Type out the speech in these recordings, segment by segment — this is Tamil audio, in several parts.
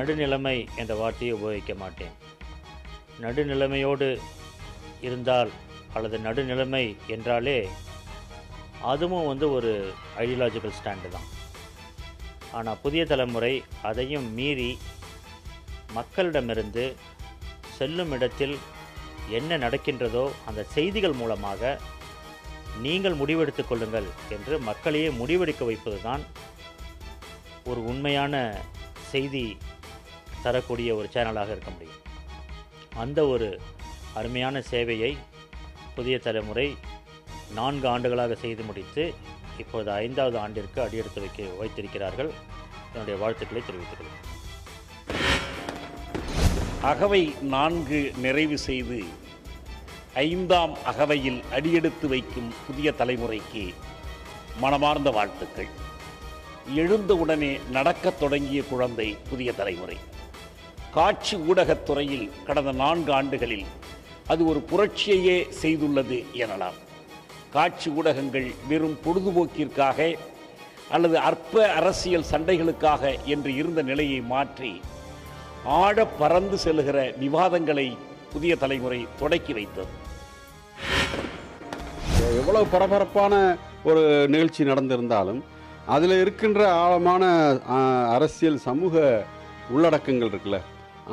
நடுநிலைமை என்ற வார்த்தையை உபயோகிக்க மாட்டேன். நடுநிலைமையோடு இருந்தால் அல்லது நடுநிலைமை என்றாலே அதுவும் ஒரு ஐடியாலஜிக்கல் ஸ்டாண்டு தான். ஆனால் புதிய தலைமுறை அதையும் மீறி மக்களிடமிருந்து செல்லும் இடத்தில் என்ன நடக்கின்றதோ அந்த செய்திகள் மூலமாக நீங்கள் முடிவெடுத்துக் கொள்ளுங்கள் என்று மக்களையே முடிவெடுக்க வைப்பது தான் ஒரு உண்மையான செய்தி தரக்கூடிய ஒரு சேனலாக இருக்க முடியும். அந்த ஒரு அருமையான சேவையை புதிய தலைமுறை 4 ஆண்டுகளாக செய்து முடித்து இப்போது 5வது ஆண்டிற்கு அடியெடுத்து வைத்திருக்கிறார்கள். என்னுடைய வாழ்த்துக்களை தெரிவித்துக் கொள்கிறேன். அகவை 4 நிறைவு செய்து 5ஆம் அகவையில் அடியெடுத்து வைக்கும் புதிய தலைமுறைக்கு மனமார்ந்த வாழ்த்துக்கள். எழுந்தவுடனே நடக்கத் தொடங்கிய குழந்தை புதிய தலைமுறை. காட்சி ஊடகத்துறையில் கடந்த 4 ஆண்டுகளில் அது ஒரு புரட்சியையே செய்துள்ளது எனலாம். காட்சி ஊடகங்கள் வெறும் பொழுதுபோக்கிற்காக அல்லது அற்ப அரசியல் சண்டைகளுக்காக என்று இருந்த நிலையை மாற்றி ஆழ பறந்து செல்லுகிற விவாதங்களை புதிய தலைமுறை தொடக்கி வைத்தது. எவ்வளவு பரபரப்பான ஒரு நிகழ்ச்சி நடந்திருந்தாலும் அதில் இருக்கின்ற ஆழமான அரசியல் சமூக உள்ளடக்கங்கள் இருக்குல்ல,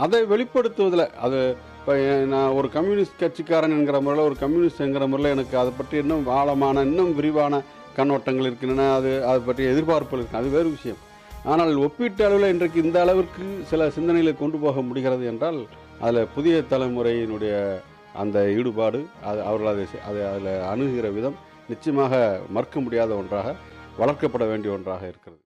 அதை வெளிப்படுத்துவதில் அது இப்போ நான் ஒரு கம்யூனிஸ்ட் கட்சிக்காரன் என்கிற முறையில், ஒரு கம்யூனிஸ்ட் என்கிற முறையில் எனக்கு அதை பற்றி இன்னும் ஆழமான இன்னும் விரிவான கண்ணோட்டங்கள் இருக்கின்றன, அதை பற்றி எதிர்பார்ப்புகள் இருக்கு, அது வேறு விஷயம். ஆனால் ஒப்பீட்டு அளவில் இன்றைக்கு இந்த அளவிற்கு சில சிந்தனைகளை கொண்டு போக முடிகிறது என்றால் அதில் புதிய தலைமுறையினுடைய அந்த ஈடுபாடு, அவர்கள் அதில் அணுகுகிற விதம் நிச்சயமாக மறுக்க முடியாத ஒன்றாக, வளர்க்கப்பட வேண்டிய ஒன்றாக இருக்கிறது.